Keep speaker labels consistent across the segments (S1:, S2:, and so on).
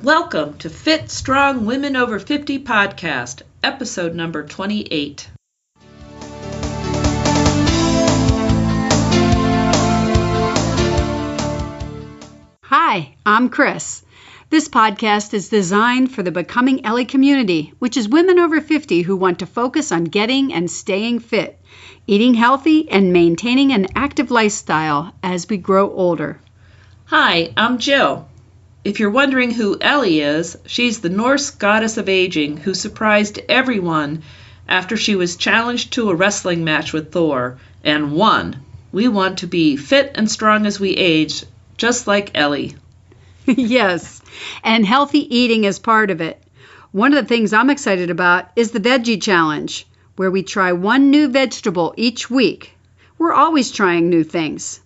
S1: Welcome to Fit, Strong Women Over 50 podcast, episode number 28.
S2: Hi, I'm Chris. This podcast is designed for the Becoming Ellie community, which is women over 50 who want to focus on getting and staying fit, eating healthy, and maintaining an active lifestyle as we grow older.
S1: Hi, I'm Jill. If you're wondering who Ellie is, she's the Norse goddess of aging who surprised everyone after she was challenged to a wrestling match with Thor and won. We want to be fit and strong as we age, just like Ellie.
S2: Yes, and healthy eating is part of it. One of the things I'm excited about is the Veggie Challenge, where we try one new vegetable each week. We're always trying new things.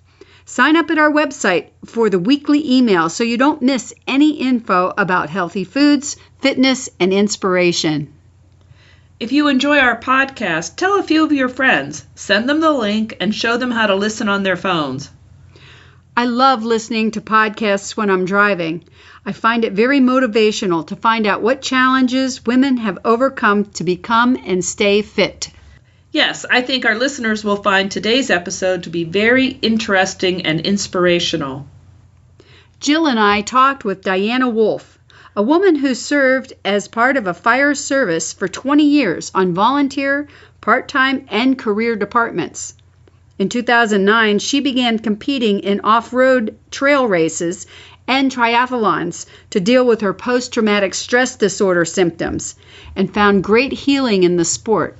S2: Sign up at our website for the weekly email so you don't miss any info about healthy foods, fitness, and inspiration.
S1: If you enjoy our podcast, tell a few of your friends, send them the link, and show them how to listen on their phones.
S2: I love listening to podcasts when I'm driving. I find it very motivational to find out what challenges women have overcome to become and stay fit.
S1: Yes, I think our listeners will find today's episode to be very interesting and inspirational.
S2: Jill and I talked with Diana Woolf, a woman who served as part of a fire service for 20 years on volunteer, part-time, and career departments. In 2009, she began competing in off-road trail races and triathlons to deal with her post-traumatic stress disorder symptoms and found great healing in the sport.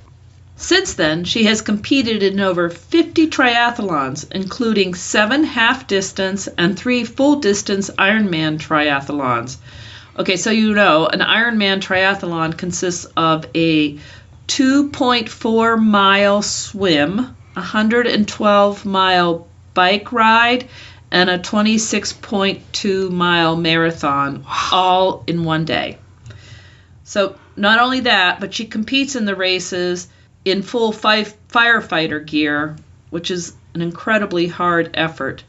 S1: Since then, she has competed in over 50 triathlons, including 7 half-distance and 3 full-distance Ironman triathlons. Okay, so you know, an Ironman triathlon consists of a 2.4-mile swim, a 112-mile bike ride, and a 26.2-mile marathon, all in one day. So not only that, but she competes in the races in full firefighter gear, which is an incredibly hard effort.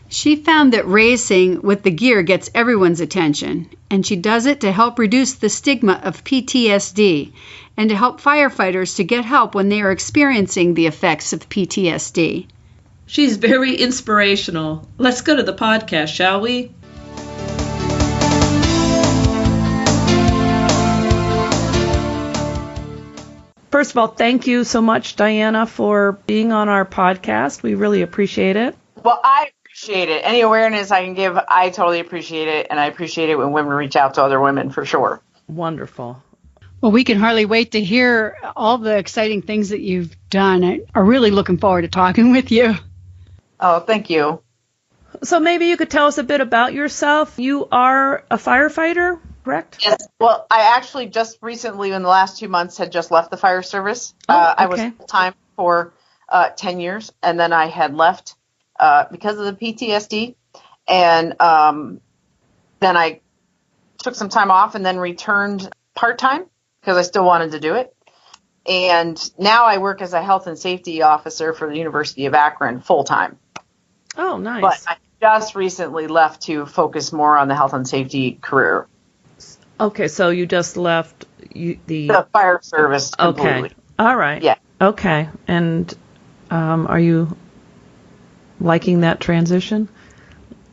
S2: She found that racing with the gear gets everyone's attention, and she does it to help reduce the stigma of PTSD and to help firefighters to get help when they are experiencing the effects of PTSD.
S1: She's very inspirational. Let's go to the podcast, shall we? First of all, thank you so much, Diana, for being on our podcast. We really appreciate it.
S3: Well, I appreciate it. Any awareness I can give, I totally appreciate it. And I appreciate it when women reach out to other women, for sure.
S1: Wonderful.
S2: Well, we can hardly wait to hear all the exciting things that you've done. I are really looking forward to talking with you.
S3: Oh, thank you.
S1: So maybe you could tell us a bit about yourself. You are a firefighter, correct?
S3: Yes. Well, I actually just recently, in the last 2 months, had just left the fire service. I was full-time for 10 years, and then I had left because of the PTSD. And then I took some time off and then returned part-time because I still wanted to do it. And now I work as a health and safety officer for the University of Akron full-time.
S1: Oh, nice.
S3: But I just recently left to focus more on the health and safety career.
S1: Okay, so you just left
S3: the fire service completely.
S1: Okay. All right.
S3: Yeah.
S1: Okay. And are you liking that transition?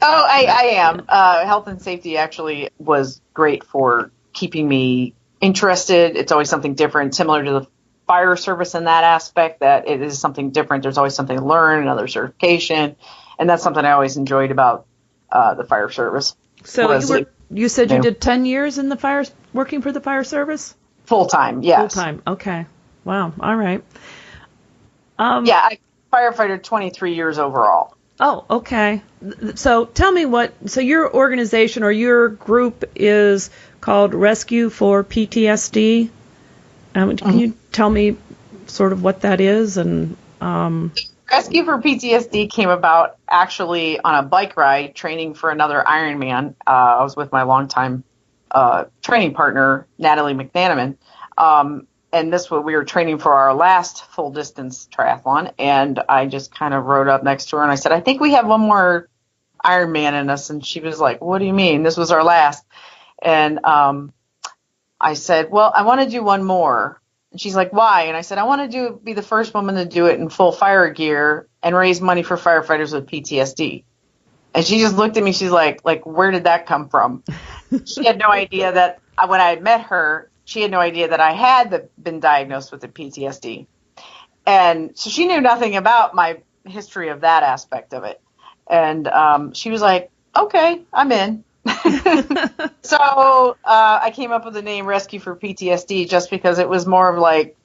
S3: Oh, I am. Health and safety actually was great for keeping me interested. It's always something different, similar to the fire service in that aspect, that it is something different. There's always something to learn, another certification. And that's something I always enjoyed about the fire service.
S1: So you said you did 10 years in the working for the fire service?
S3: Full-time, yes.
S1: Full-time, okay. Wow, all right.
S3: I firefighter 23 years overall.
S1: Oh, okay. So tell me so your organization or your group is called Rescue for PTSD. Can you tell me sort of what that is? And
S3: Rescue for PTSD came about actually on a bike ride training for another Ironman. I was with my longtime training partner, Natalie McNanaman. And we were training for our last full distance triathlon. And I just kind of rode up next to her and I said, I think we have one more Ironman in us. And she was like, what do you mean? This was our last. And I said, well, I want to do one more. And she's like, why? And I said, I want to be the first woman to do it in full fire gear and raise money for firefighters with PTSD. And she just looked at me. She's like, where did that come from? She had no idea that when I met her, she had no idea that I had been diagnosed with the PTSD. And so she knew nothing about my history of that aspect of it. And she was like, okay, I'm in. So I came up with the name Rescue for PTSD just because it was more of like,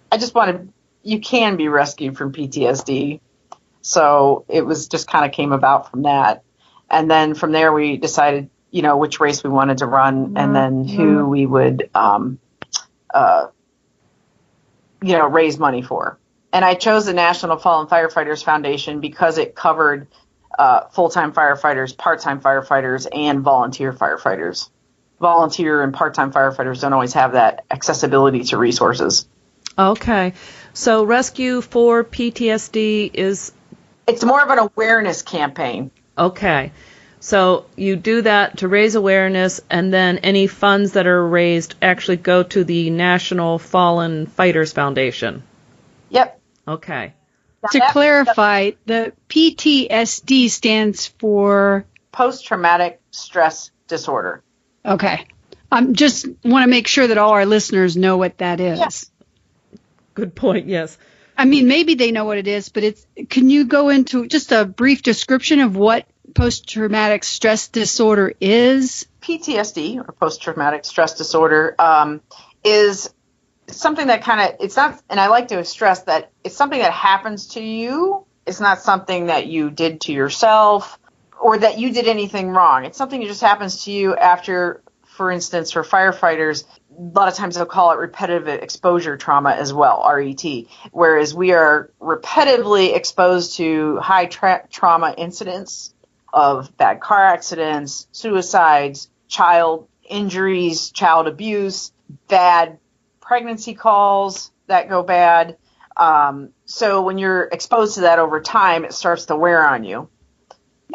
S3: I just wanted, you can be rescued from PTSD. So it was just kind of came about from that. And then from there we decided, which race we wanted to run and then who we would, raise money for. And I chose the National Fallen Firefighters Foundation because it covered full-time firefighters, part-time firefighters, and volunteer firefighters. Volunteer and part-time firefighters don't always have that accessibility to resources.
S1: Okay. So Rescue for PTSD is...
S3: It's more of an awareness campaign.
S1: Okay. So you do that to raise awareness, and then any funds that are raised actually go to the National Fallen Fighters Foundation.
S3: Yep.
S1: Okay.
S2: To clarify, the PTSD stands for?
S3: Post-traumatic stress disorder.
S2: Okay. Just want to make sure that all our listeners know what that is.
S3: Yes.
S1: Good point, yes.
S2: I mean, maybe they know what it is, but can you go into just a brief description of what post-traumatic stress disorder is?
S3: PTSD, or post-traumatic stress disorder, is something that it's not, and I like to stress that it's something that happens to you. It's not something that you did to yourself or that you did anything wrong. It's something that just happens to you after, for instance, for firefighters, a lot of times they'll call it repetitive exposure trauma as well, RET, whereas we are repetitively exposed to high trauma incidents of bad car accidents, suicides, child injuries, child abuse, bad pregnancy calls that go bad. So when you're exposed to that over time, it starts to wear on you.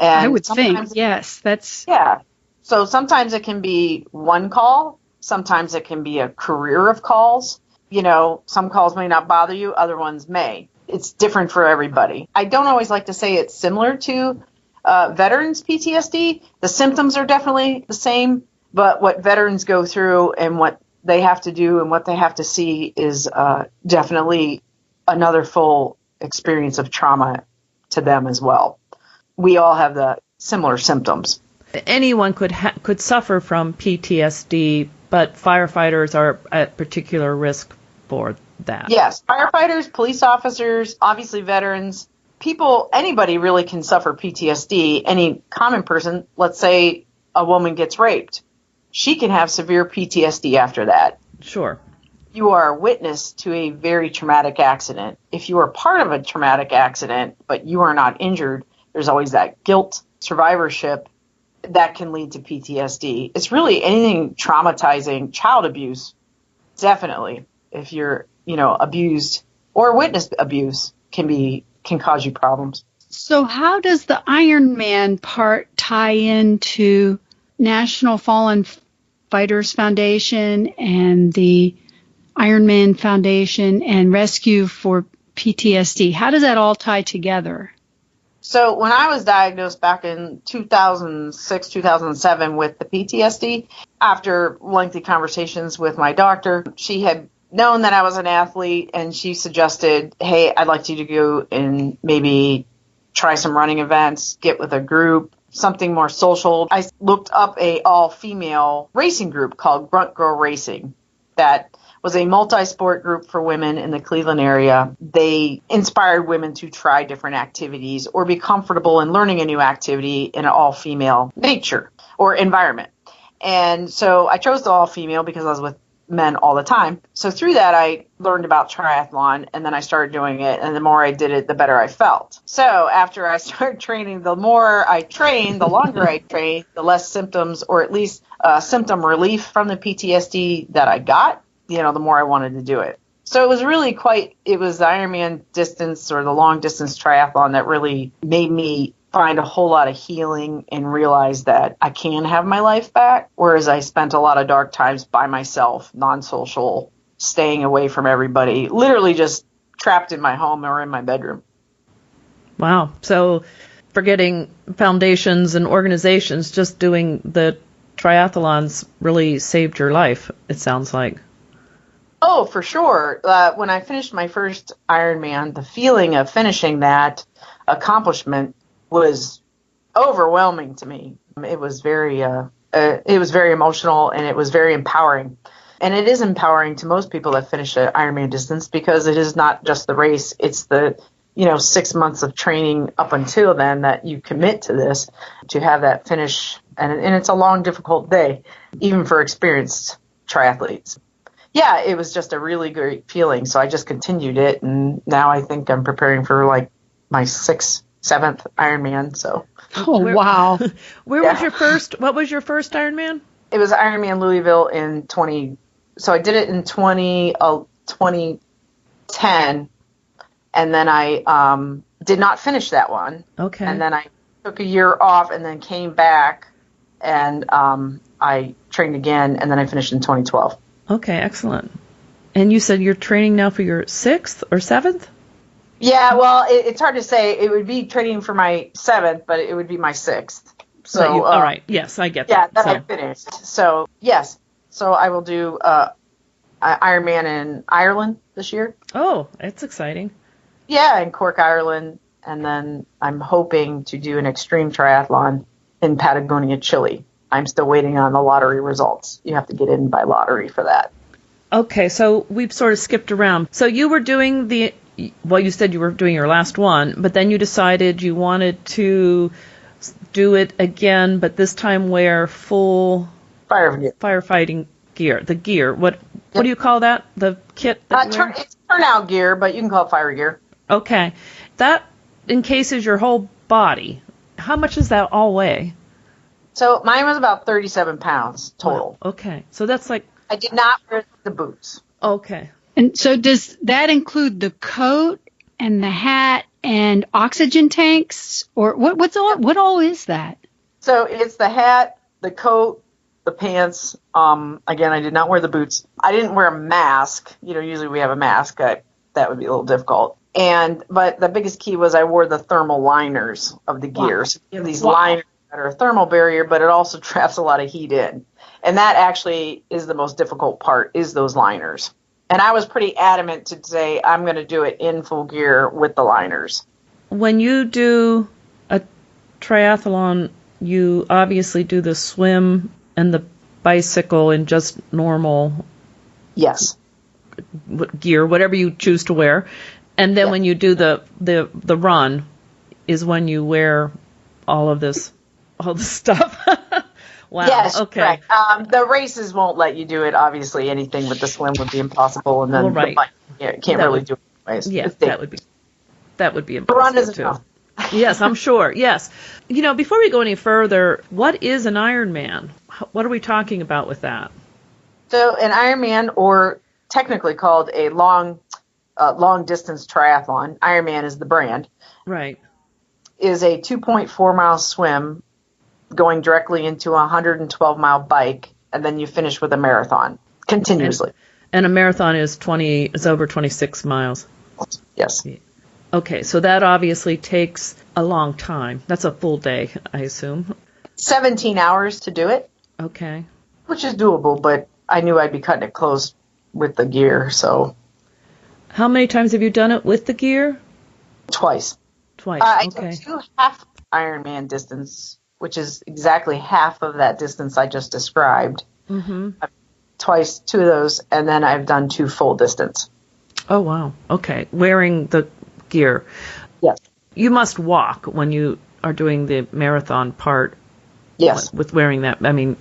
S3: And
S2: I would think, yes, that's...
S3: Yeah. So sometimes it can be one call. Sometimes it can be a career of calls. Some calls may not bother you. Other ones may. It's different for everybody. I don't always like to say it's similar to veterans PTSD. The symptoms are definitely the same, but what veterans go through and what they have to do and what they have to see is definitely another full experience of trauma to them as well. We all have the similar symptoms.
S1: Anyone could suffer from PTSD, but firefighters are at particular risk for that.
S3: Yes, firefighters, police officers, obviously veterans, anybody really can suffer PTSD. Any common person, let's say a woman gets raped, she can have severe PTSD after that.
S1: Sure.
S3: You are a witness to a very traumatic accident. If you are part of a traumatic accident, but you are not injured, there's always that guilt, survivorship that can lead to PTSD. It's really anything traumatizing. Child abuse, definitely. If you're, abused or witnessed abuse can cause you problems.
S2: So how does the Ironman part tie into National Fallen Fighters Foundation and the Ironman Foundation and Rescue for PTSD? How does that all tie together?
S3: So when I was diagnosed back in 2006, 2007 with the PTSD, after lengthy conversations with my doctor, she had known that I was an athlete and she suggested, hey, I'd like you to go and maybe try some running events, get with a group, something more social. I looked up a all-female racing group called Grunt Girl Racing that was a multi-sport group for women in the Cleveland area. They inspired women to try different activities or be comfortable in learning a new activity in an all-female nature or environment. And so I chose the all-female because I was with men all the time. So through that, I learned about triathlon, and then I started doing it. And the more I did it, the better I felt. So after I started training, the more I trained, the longer I trained, the less symptoms, or at least symptom relief from the PTSD that I got, the more I wanted to do it. So it was it was the Ironman distance or the long distance triathlon that really made me find a whole lot of healing and realize that I can have my life back, whereas I spent a lot of dark times by myself, non-social, staying away from everybody, literally just trapped in my home or in my bedroom.
S1: Wow. So forgetting foundations and organizations, just doing the triathlons really saved your life, it sounds like.
S3: Oh, for sure. When I finished my first Ironman, the feeling of finishing that accomplishment was overwhelming to me. It was very emotional, and it was very empowering. And it is empowering to most people that finish an Ironman distance, because it is not just the race. It's the 6 months of training up until then that you commit to this, to have that finish. And it's a long, difficult day, even for experienced triathletes. Yeah, it was just a really great feeling. So I just continued it. And now I think I'm preparing for like my 6th, 7th Ironman. So.
S2: Oh, wow.
S1: Was your first, what was your first Ironman?
S3: It was Ironman Louisville in so I did it in 2010. And then I did not finish that one.
S1: Okay.
S3: And then I took a year off and then came back, and I trained again, and then I finished in 2012.
S1: Okay, excellent. And you said you're training now for your 6th or 7th?
S3: Yeah, well, it's hard to say. It would be training for my 7th, but it would be my 6th. So,
S1: all right. Yes, I get
S3: that.
S1: Yeah,
S3: I finished. So, yes. So I will do Ironman in Ireland this year.
S1: Oh, that's exciting.
S3: Yeah, in Cork, Ireland. And then I'm hoping to do an extreme triathlon in Patagonia, Chile. I'm still waiting on the lottery results. You have to get in by lottery for that.
S1: Okay, so we've sort of skipped around. So you were doing you said you were doing your last one, but then you decided you wanted to do it again, but this time wear full firefighting gear. The gear. What do you call that? The kit?
S3: It's turnout gear, but you can call it fire gear.
S1: Okay. That encases your whole body. How much does that all weigh?
S3: So mine was about 37 pounds total.
S1: Wow. Okay. So that's like...
S3: I did not wear the boots.
S1: Okay.
S2: And so does that include the coat and the hat and oxygen tanks? Or what all is that? So
S3: it's the hat, the coat, the pants. Again, I did not wear the boots. I didn't wear a mask. Usually we have a mask. That would be a little difficult. But the biggest key was I wore the thermal liners of the gear. Wow. So you have these liners that are a thermal barrier, but it also traps a lot of heat in. And that actually is the most difficult part, is those liners. And I was pretty adamant to say I'm going to do it in full gear with the liners.
S1: When you do a triathlon, you obviously do the swim and the bicycle in just normal gear, whatever you choose to wear. And then when you do the run is when you wear all this stuff. Wow.
S3: Yes,
S1: okay.
S3: Correct. The races won't let you do it. Obviously, anything with the swim would be impossible, and then the bike, can't really do it anyways.
S1: Yes, that would be impossible.
S3: The run is
S1: too.
S3: enough.
S1: Yes, I'm sure. Yes. Before we go any further, what is an Ironman? What are we talking about with that?
S3: So an Ironman, or technically called a long distance triathlon, Ironman is the brand.
S1: Right.
S3: Is a 2.4 mile swim going directly into a 112-mile bike, and then you finish with a marathon continuously.
S1: And a marathon is over 26 miles.
S3: Yes.
S1: Okay, so that obviously takes a long time. That's a full day, I assume.
S3: 17 hours to do it.
S1: Okay.
S3: Which is doable, but I knew I'd be cutting it close with the gear, so.
S1: How many times have you done it with the gear?
S3: Twice.
S1: I
S3: did 2 half Ironman distance, which is exactly half of that distance I just described.
S1: Mm-hmm.
S3: Twice, 2 of those, and then I've done 2 full distance.
S1: Oh, wow. Okay. Wearing the gear.
S3: Yes.
S1: You must walk when you are doing the marathon part.
S3: Yes.
S1: With wearing that. I mean,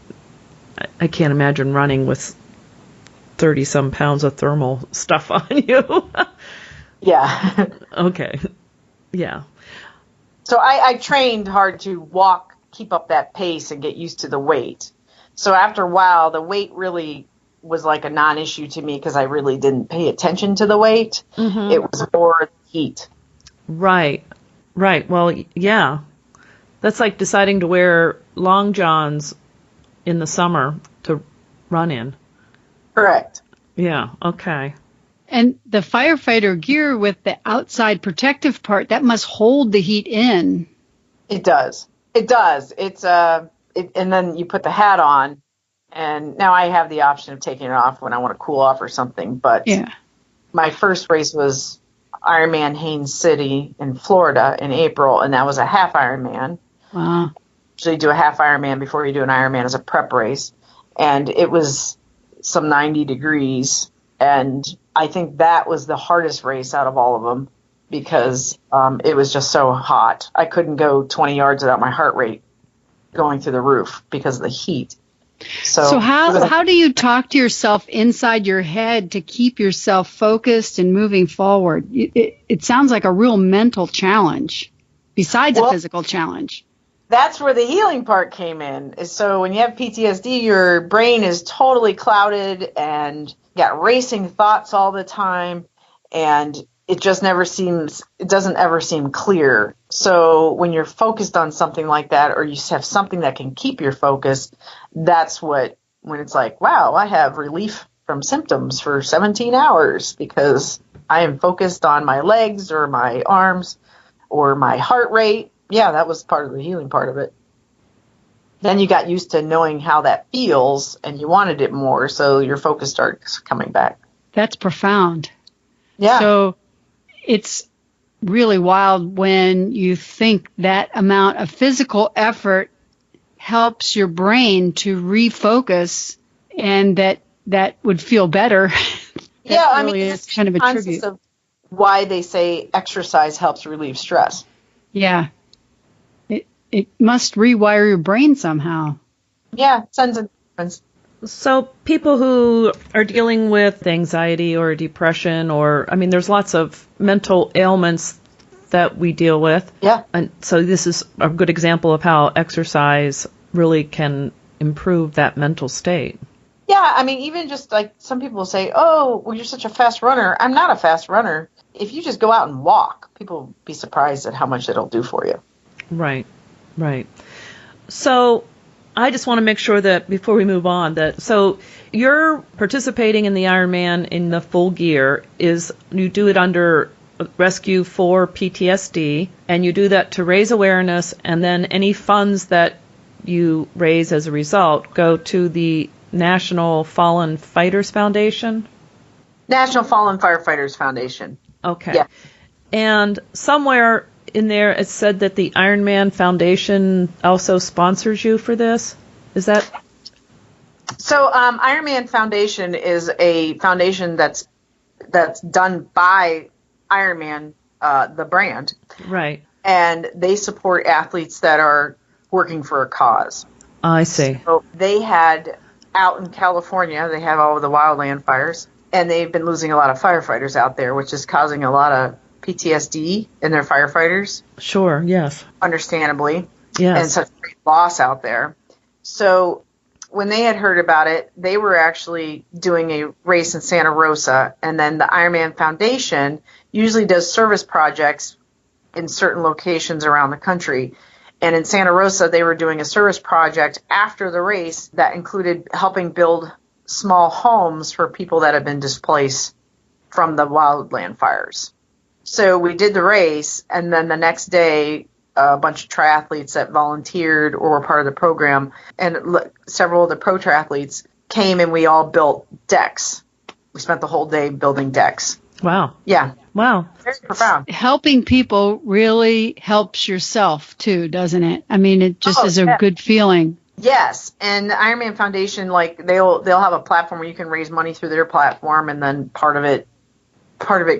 S1: I can't imagine running with 30-some pounds of thermal stuff on you.
S3: Yeah.
S1: Okay. Yeah.
S3: So I trained hard to walk, keep up that pace, and get used to the weight. So after a while, the weight really was like a non-issue to me because I really didn't pay attention to the weight. Mm-hmm. It was more heat.
S1: Right. Well, yeah. That's like deciding to wear long johns in the summer to run in.
S3: Correct.
S1: Yeah, okay.
S2: And the firefighter gear with the outside protective part, that must hold the heat in.
S3: It does. It does. And then you put the hat on, and now I have the option of taking it off when I want to cool off or something. But my first race was Ironman Haines City in Florida in April, and that was a half Ironman.
S2: Wow.
S3: Usually do a half Ironman before you do an Ironman as a prep race. And it was some 90 degrees. And I think that was the hardest race out of all of them because it was just so hot. I couldn't go 20 yards without my heart rate going through the roof because of the heat.
S2: So how do you talk to yourself inside your head to keep yourself focused and moving forward? It sounds like a real mental challenge besides a physical challenge.
S3: That's where the healing part came in. So when you have PTSD, your brain is totally clouded and got racing thoughts all the time, and it doesn't ever seem clear. So when you're focused on something like that, or you have something that can keep your focus, that's when it's like, wow, I have relief from symptoms for 17 hours because I am focused on my legs or my arms or my heart rate. Yeah, that was part of the healing part of it. Then you got used to knowing how that feels and you wanted it more, so your focus starts coming back.
S2: That's profound.
S3: Yeah.
S2: So it's really wild when you think that amount of physical effort helps your brain to refocus and that would feel better.
S3: Yeah, I mean,
S2: it's kind of a tribute.
S3: Of why they say exercise helps relieve stress.
S2: Yeah. It must rewire your brain somehow.
S3: Yeah, sends a difference.
S1: So people who are dealing with anxiety or depression there's lots of mental ailments that we deal with.
S3: Yeah.
S1: And so this is a good example of how exercise really can improve that mental state.
S3: Yeah, I mean, even just like some people say, oh, well, you're such a fast runner. I'm not a fast runner. If you just go out and walk, people will be surprised at how much it'll do for you.
S1: Right. So I just want to make sure that before we move on, so you're participating in the Ironman in the full gear. You do it under Rescue for PTSD, and you do that to raise awareness, and then any funds that you raise as a result go to the National Fallen Fighters Foundation?
S3: National Fallen Firefighters Foundation.
S1: Okay.
S3: Yeah.
S1: And somewhere in there it said that the Ironman Foundation also sponsors you for this. Is that?
S3: So Ironman Foundation is a foundation that's done by Ironman, the brand.
S1: Right.
S3: And they support athletes that are working for a cause.
S1: I see.
S3: So they had out in California, they have all of the wildland fires, and they've been losing a lot of firefighters out there, which is causing a lot of PTSD in their firefighters.
S1: Sure, yes.
S3: Understandably.
S1: Yes.
S3: And such great loss out there. So when they had heard about it, they were actually doing a race in Santa Rosa, and then the Ironman Foundation usually does service projects in certain locations around the country. And in Santa Rosa, they were doing a service project after the race that included helping build small homes for people that have been displaced from the wildland fires. So we did the race, and then the next day, a bunch of triathletes that volunteered or were part of the program, and several of the pro triathletes came, and we all built decks. We spent the whole day building decks.
S1: Wow.
S3: Yeah.
S1: Wow.
S3: Very profound.
S2: Helping people really helps yourself too, doesn't it? I mean, it just is a good feeling.
S3: Yes, and the Ironman Foundation, like they'll have a platform where you can raise money through their platform, and then part of it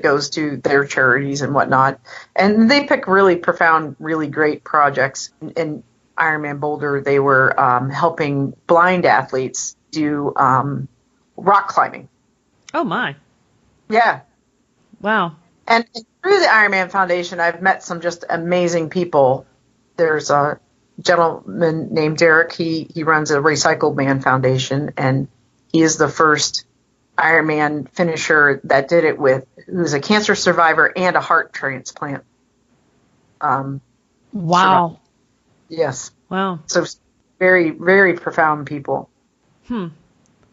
S3: goes to their charities and whatnot. And they pick really profound, really great projects. In Ironman Boulder, they were helping blind athletes do rock climbing.
S1: Oh, my.
S3: Yeah.
S1: Wow.
S3: And through the Ironman Foundation, I've met some just amazing people. There's a gentleman named Derek. He runs a Recycled Man Foundation, and he is the first Ironman finisher that did it who's a cancer survivor and a heart transplant.
S2: Wow.
S3: Yes.
S1: Wow.
S3: So very, very profound people.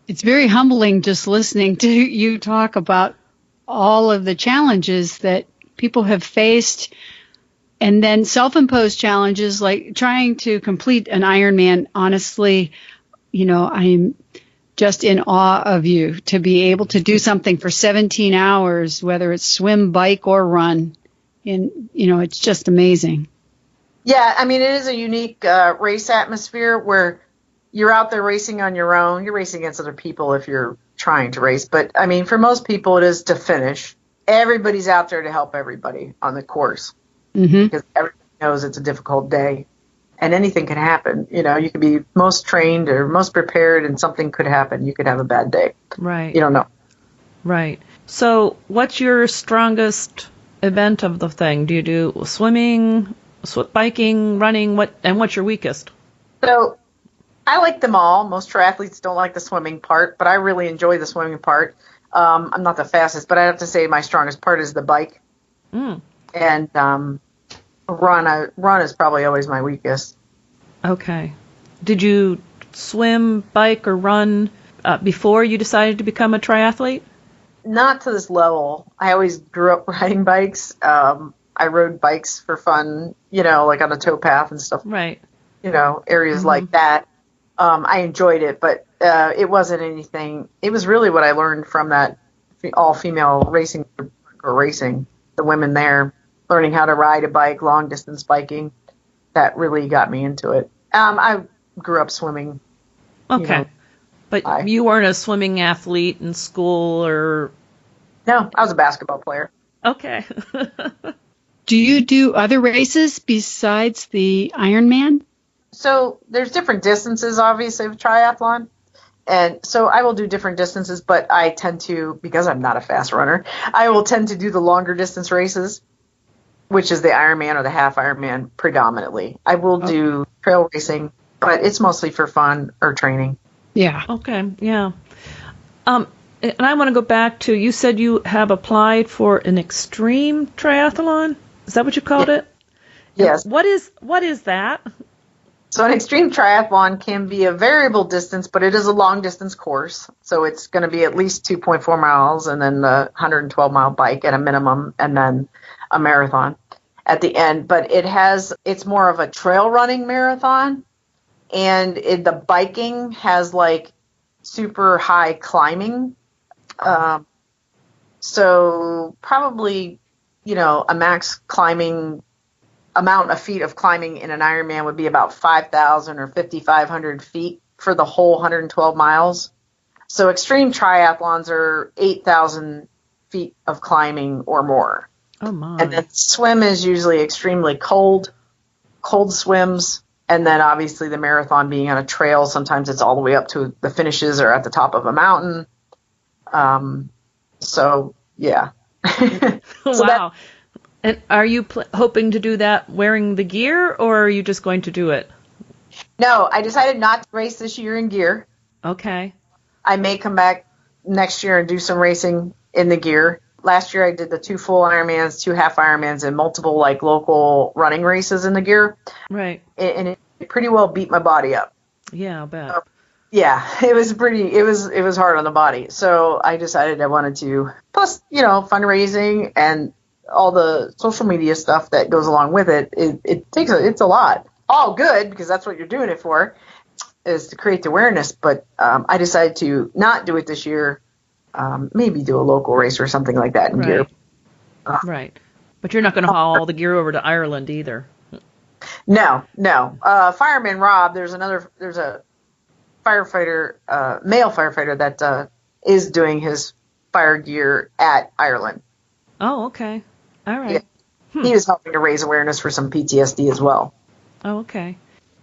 S2: It's very humbling just listening to you talk about all of the challenges that people have faced, and then self-imposed challenges like trying to complete an Ironman. Honestly, I'm just in awe of you to be able to do something for 17 hours, whether it's swim, bike, or run. And, it's just amazing.
S3: Yeah, I mean, it is a unique race atmosphere where you're out there racing on your own. You're racing against other people if you're trying to race. But, I mean, for most people, it is to finish. Everybody's out there to help everybody on the course because everybody knows it's a difficult day. And anything can happen. You could be most trained or most prepared, and something could happen. You could have a bad day.
S1: Right.
S3: You don't know.
S1: Right. So what's your strongest event of the thing? Do you do swimming, biking, running? What's your weakest?
S3: So I like them all. Most triathletes don't like the swimming part, but I really enjoy the swimming part. I'm not the fastest, but I have to say my strongest part is the bike. And run is probably always my weakest.
S1: Okay. Did you swim, bike, or run before you decided to become a triathlete?
S3: Not to this level. I always grew up riding bikes. I rode bikes for fun, like on a towpath and stuff.
S1: Right.
S3: Areas like that. I enjoyed it, but it wasn't anything. It was really what I learned from that all-female racing, the women there, learning how to ride a bike, long-distance biking. That really got me into it. I grew up swimming.
S1: Okay. But you weren't a swimming athlete in school or...
S3: No, I was a basketball player.
S1: Okay.
S2: Do you do other races besides the Ironman?
S3: So there's different distances, obviously, of triathlon. And so I will do different distances, but I tend to, because I'm not a fast runner, I will tend to do the longer distance races, which is the Ironman or the half Ironman predominantly. I will do trail racing, but it's mostly for fun or training.
S2: Yeah.
S1: Okay, yeah. And I want to go back to, you said you have applied for an extreme triathlon? Is that what you called it?
S3: Yes.
S1: What is that?
S3: So an extreme triathlon can be a variable distance, but it is a long distance course. So it's going to be at least 2.4 miles and then the 112-mile bike at a minimum and then a marathon at the end. But it's more of a trail running marathon. And the biking has like super high climbing. So probably, a max climbing amount of feet of climbing in an Ironman would be about 5,000 or 5,500 feet for the whole 112 miles. So extreme triathlons are 8,000 feet of climbing or more.
S1: Oh my.
S3: And then swim is usually extremely cold swims. And then obviously the marathon being on a trail, sometimes it's all the way up to the finishes or at the top of a mountain. So yeah.
S1: Wow. And are you hoping to do that wearing the gear, or are you just going to do it?
S3: No, I decided not to race this year in gear.
S1: Okay.
S3: I may come back next year and do some racing in the gear. Last year I did the 2 full Ironmans, 2 half Ironmans, and multiple local running races in the gear.
S1: Right.
S3: And it pretty well beat my body up.
S1: Yeah, I'll bet.
S3: Yeah, it was hard on the body. So I decided I wanted to, plus, fundraising and all the social media stuff that goes along with it. It's a lot. All good, because that's what you're doing it for, is to create the awareness. But I decided to not do it this year. Maybe do a local race or something like that in gear.
S1: Right. But you're not going to haul all the gear over to Ireland either.
S3: No. Fireman Rob, there's a firefighter, male firefighter that is doing his fire gear at Ireland.
S1: Oh, okay. All right.
S3: Yeah. He is helping to raise awareness for some PTSD as well.
S1: Oh, okay.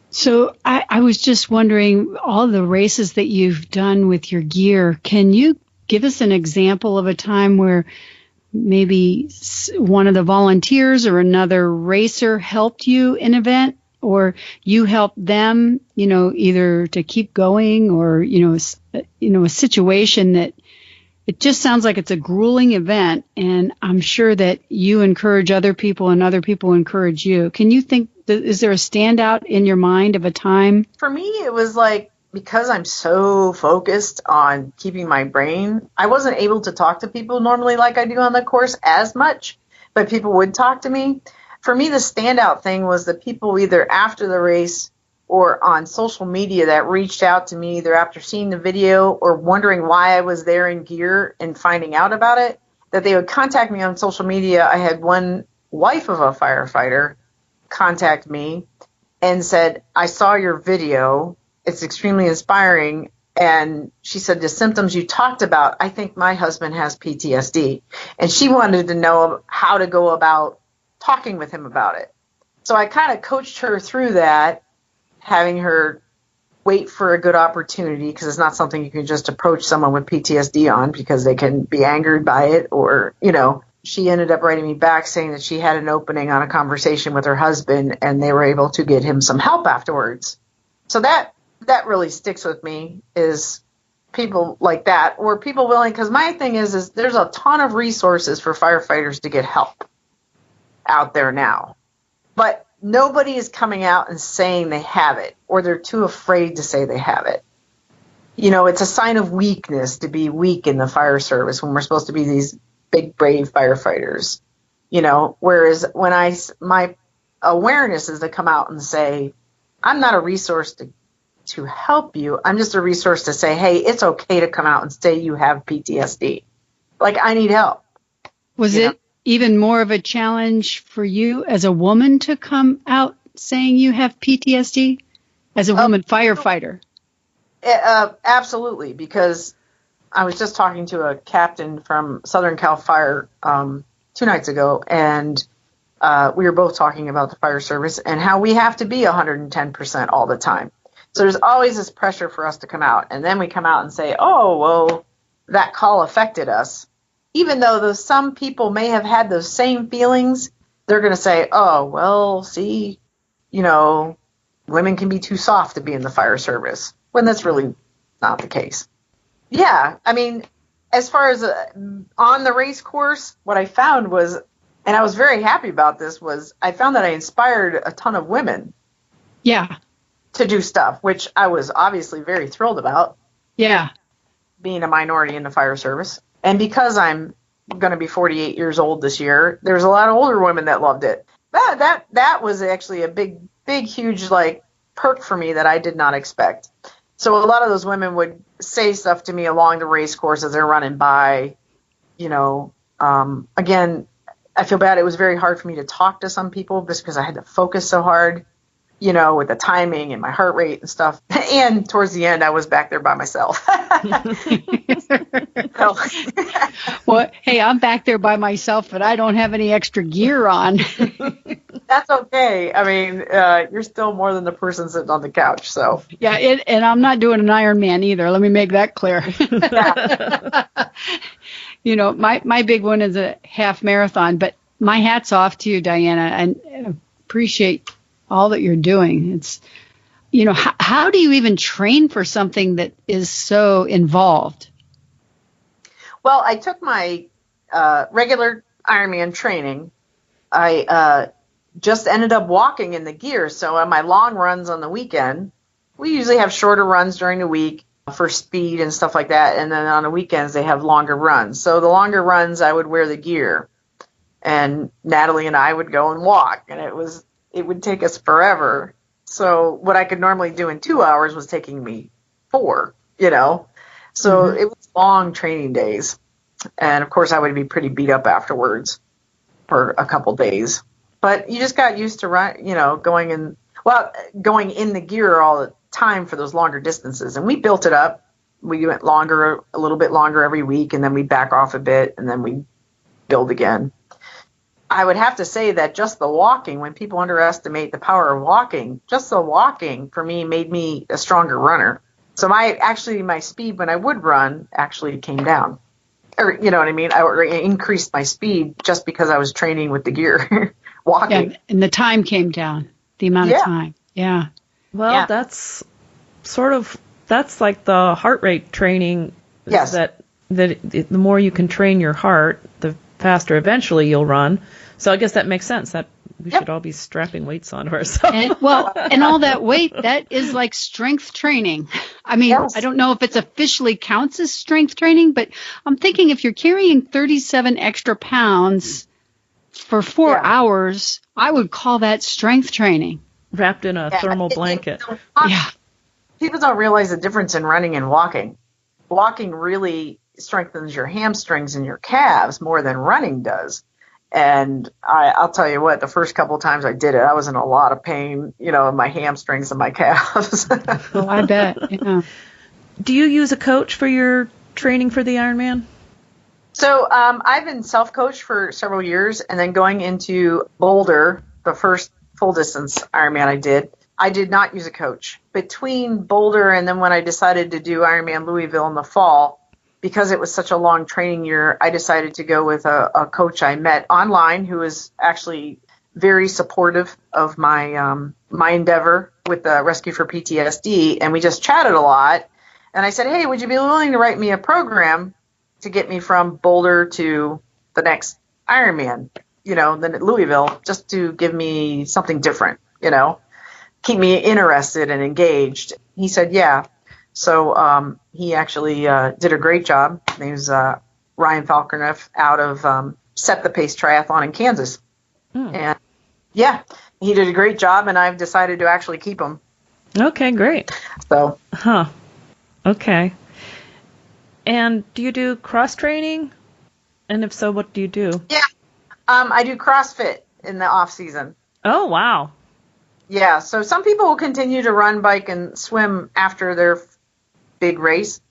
S2: So I was just wondering, all the races that you've done with your gear, can you give us an example of a time where maybe one of the volunteers or another racer helped you in an event, or you helped them, either to keep going, or, a situation that It just sounds like it's a grueling event, and I'm sure that you encourage other people and other people encourage you. Can you think, is there a standout in your mind of a time?
S3: For me, it was like, because I'm so focused on keeping my brain, I wasn't able to talk to people normally like I do on the course as much, but people would talk to me. For me, the standout thing was the people either after the race or on social media that reached out to me either after seeing the video or wondering why I was there in gear and finding out about it, that they would contact me on social media. I had one wife of a firefighter contact me and said, I saw your video. It's extremely inspiring. And she said, the symptoms you talked about, I think my husband has PTSD. And she wanted to know how to go about talking with him about it. So I kind of coached her through that, having her wait for a good opportunity, because it's not something you can just approach someone with PTSD on because they can be angered by it. Or, you know, she ended up writing me back saying that she had an opening on a conversation with her husband and they were able to get him some help afterwards. So that really sticks with me, is people like that, or people willing, because my thing is there's a ton of resources for firefighters to get help out there now. But nobody is coming out and saying they have it, or they're too afraid to say they have it. You know, it's a sign of weakness to be weak in the fire service when we're supposed to be these big, brave firefighters. You know, whereas when my awareness is to come out and say, I'm not a resource to help you. I'm just a resource to say, hey, it's okay to come out and say you have PTSD. Like, I need help.
S2: Was it even more of a challenge for you as a woman to come out saying you have PTSD as a woman firefighter?
S3: Absolutely, because I was just talking to a captain from Southern Cal Fire 2 nights ago, and we were both talking about the fire service and how we have to be 110% all the time. So there's always this pressure for us to come out, and then we come out and say, oh, well, that call affected us. Even though some people may have had those same feelings, they're going to say, oh, well, see, you know, women can be too soft to be in the fire service, when that's really not the case. Yeah, I mean, as far as on the race course, what I found was, and I was very happy about this, was I found that I inspired a ton of women.
S2: Yeah.
S3: To do stuff, which I was obviously very thrilled about.
S2: Yeah.
S3: Being a minority in the fire service. And because I'm going to be 48 years old this year, there's a lot of older women that loved it. That was actually a big, huge, like, perk for me that I did not expect. So a lot of those women would say stuff to me along the race course as they're running by. You know, again, I feel bad. It was very hard for me to talk to some people just because I had to focus so hard, you know, with the timing and my heart rate and stuff. And towards the end, I was back there by myself.
S2: Well, hey, I'm back there by myself, but I don't have any extra gear on.
S3: That's okay. I mean, you're still more than the person sitting on the couch. So
S2: yeah, and I'm not doing an Ironman either. Let me make that clear. You know, my big one is a half marathon, but my hat's off to you, Diana, and appreciate all that you're doing. It's, you know, how do you even train for something that is so involved?
S3: Well, I took my regular Ironman training. I just ended up walking in the gear. So on my long runs on the weekend, we usually have shorter runs during the week for speed and stuff like that. And then on the weekends, they have longer runs. So the longer runs, I would wear the gear. And Natalie and I would go and walk. And it would take us forever. So what I could normally do in 2 hours was taking me 4, you know. So it was long training days. And, of course, I would be pretty beat up afterwards for a couple days. But you just got used to, going in the gear all the time for those longer distances. And we built it up. We went a little bit longer every week, and then we back off a bit, and then we build again. I would have to say that just the walking, when people underestimate the power of walking, just the walking for me made me a stronger runner. So my speed when I would run actually came down. Or, you know what I mean? I increased my speed just because I was training with the gear, walking.
S2: Yeah, and the time came down, the amount of time. Yeah.
S4: Well, that's like the heart rate training.
S3: Yes.
S4: That
S1: that the more you can train your heart, the faster eventually you'll run. So I guess that makes sense. That we should all be strapping weights onto ourselves.
S2: And all that weight, that is like strength training. I mean, I don't know if it's officially counts as strength training, but I'm thinking if you're carrying 37 extra pounds for 4 hours, I would call that strength training.
S1: Wrapped in a thermal blanket.
S3: People don't realize the difference in running and walking. Walking really strengthens your hamstrings and your calves more than running does. And I'll tell you what, the first couple of times I did it, I was in a lot of pain, in my hamstrings and my calves.
S2: Oh, I bet. Yeah.
S1: Do you use a coach for your training for the Ironman?
S3: So I've been self-coached for several years, and then going into Boulder, the first full-distance Ironman I did not use a coach. Between Boulder and then when I decided to do Ironman Louisville in the fall, because it was such a long training year, I decided to go with a coach I met online who was actually very supportive of my my endeavor with the Rescue for PTSD, and we just chatted a lot. And I said, hey, would you be willing to write me a program to get me from Boulder to the next Ironman, then at Louisville, just to give me something different, keep me interested and engaged. He said, yeah. So he actually did a great job. His name's Ryan Falconeff out of Set the Pace Triathlon in Kansas. And he did a great job, and I've decided to actually keep him.
S1: Okay, great.
S3: So.
S1: Okay. And do you do cross training? And if so, what do you do?
S3: Yeah. I do CrossFit in the off season.
S1: Oh, wow.
S3: Yeah. So some people will continue to run, bike, and swim after their big race.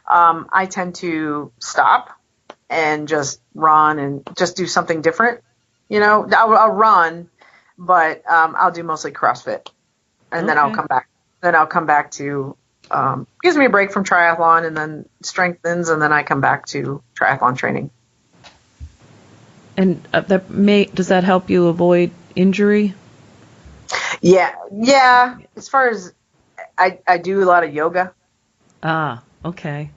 S3: I tend to stop and just run and just do something different. I'll run, but I'll do mostly CrossFit, and then I'll come back. Then I'll come back to gives me a break from triathlon, and then strengthens, and then I come back to triathlon training.
S1: And does that help you avoid injury?
S3: Yeah. As far as I do a lot of yoga.
S1: Ah, okay.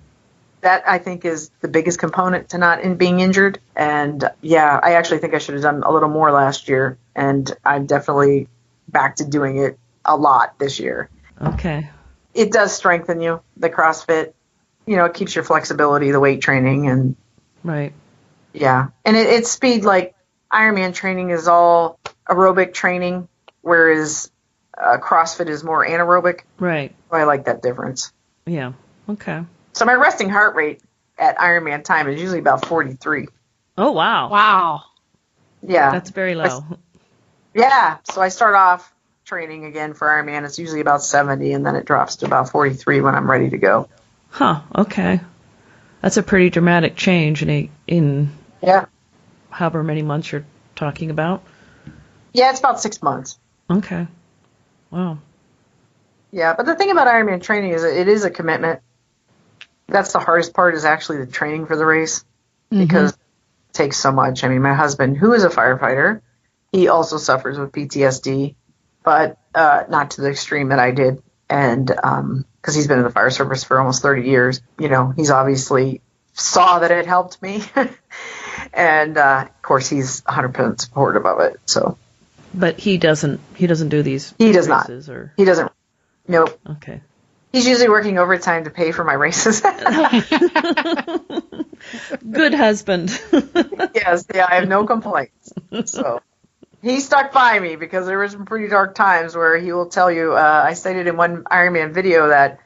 S3: That I think is the biggest component to not being injured. And I actually think I should have done a little more last year, and I'm definitely back to doing it a lot this year.
S1: Okay.
S3: It does strengthen you, the CrossFit. It keeps your flexibility, the weight training, and
S1: right.
S3: Yeah, and it's speed. Like Ironman training is all aerobic training, whereas CrossFit is more anaerobic.
S1: Right.
S3: So I like that difference.
S1: Yeah. Okay.
S3: So my resting heart rate at Ironman time is usually about 43.
S1: Oh, wow.
S2: Wow.
S3: Yeah.
S1: That's very low.
S3: So I start off training again for Ironman. It's usually about 70, and then it drops to about 43 when I'm ready to go.
S1: Huh. Okay. That's a pretty dramatic change in however many months you're talking about.
S3: Yeah, it's about 6 months.
S1: Okay. Wow.
S3: Yeah, but the thing about Ironman training is it is a commitment. That's the hardest part, is actually the training for the race, because it takes so much. I mean, my husband, who is a firefighter, he also suffers with PTSD, but not to the extreme that I did. And because he's been in the fire service for almost 30 years, he's obviously saw that it helped me. And of course, he's 100% supportive of it. So,
S1: but he doesn't do these.
S3: He does
S1: races,
S3: not.
S1: Or...
S3: He doesn't. Nope.
S1: Okay.
S3: He's usually working overtime to pay for my races.
S1: Good husband.
S3: Yes, I have no complaints. So he stuck by me, because there were some pretty dark times where he will tell you. I stated in one Ironman video that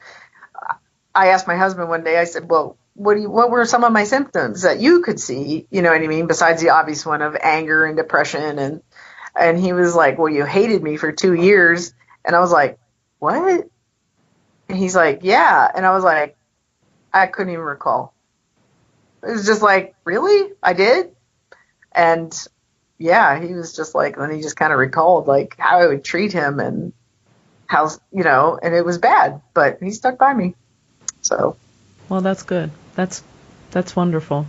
S3: I asked my husband one day. I said, "Well, what were some of my symptoms that you could see? You know what I mean? Besides the obvious one of anger and depression." And he was like, "Well, you hated me for 2 years." And I was like, "What?" And he's like, "Yeah." And I was like, I couldn't even recall. It was just like, really? I did? And yeah, he was just like, then he just kind of recalled like how I would treat him and how, and it was bad, but he stuck by me. So.
S1: Well, that's good. That's wonderful.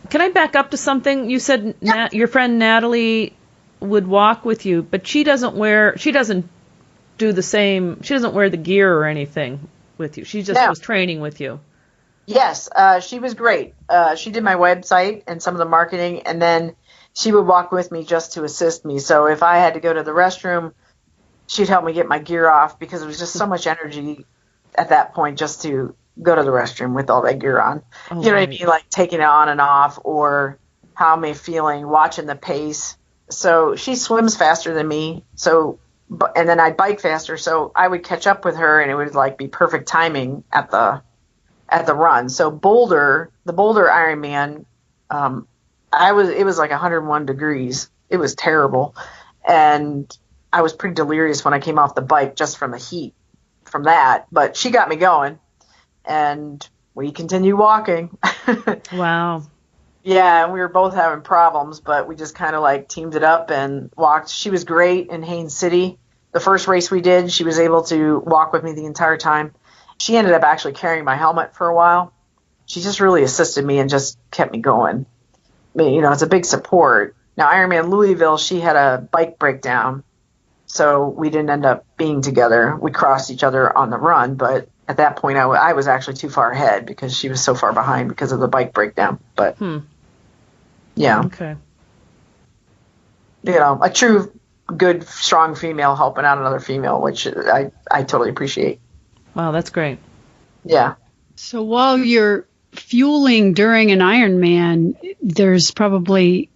S1: Can I back up to something? You said your friend Natalie would walk with you, but she doesn't wear the gear or anything with you. She just was training with you.
S3: Yes, she was great. She did my website and some of the marketing, and then she would walk with me just to assist me. So if I had to go to the restroom, she'd help me get my gear off because it was just so much energy at that point just to go to the restroom with all that gear on.
S1: Oh,
S3: you know
S1: right.
S3: what I mean? Like taking it on and off, or how am I feeling, watching the pace. So she swims faster than me. And then I bike faster. So I would catch up with her, and it would like be perfect timing at the run. So the Boulder Ironman, it was like 101 degrees. It was terrible. And I was pretty delirious when I came off the bike just from the heat from that, but she got me going and we continued walking.
S1: Wow.
S3: Yeah. And we were both having problems, but we just kind of like teamed it up and walked. She was great in Haines City. The first race we did, she was able to walk with me the entire time. She ended up actually carrying my helmet for a while. She just really assisted me and just kept me going. I mean, it's a big support. Now, Ironman Louisville, she had a bike breakdown, so we didn't end up being together. We crossed each other on the run, but at that point, I was actually too far ahead because she was so far behind because of the bike breakdown. But, yeah.
S1: Okay.
S3: A true, good, strong female helping out another female, which I totally appreciate.
S1: Wow, that's great.
S3: Yeah.
S2: So while you're fueling during an Ironman, there's probably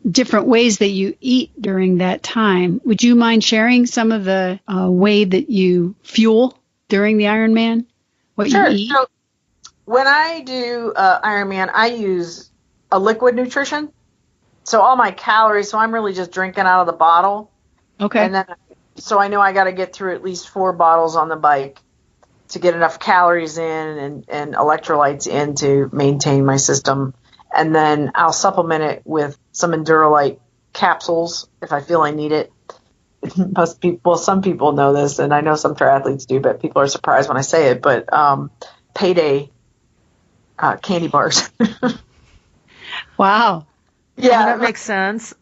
S2: different ways that you eat during that time. Would you mind sharing some of the way that you fuel during the Ironman? What
S3: Sure.
S2: you eat?
S3: So when I do Ironman, I use a liquid nutrition. So all my calories, so I'm really just drinking out of the bottle.
S2: Okay.
S3: And then, so I know I got to get through at least 4 bottles on the bike to get enough calories in and electrolytes in to maintain my system. And then I'll supplement it with some Endurolite capsules if I feel I need it. Some people know this, and I know some triathletes do, but people are surprised when I say it. But Payday candy bars.
S2: Wow.
S1: Yeah, that makes sense.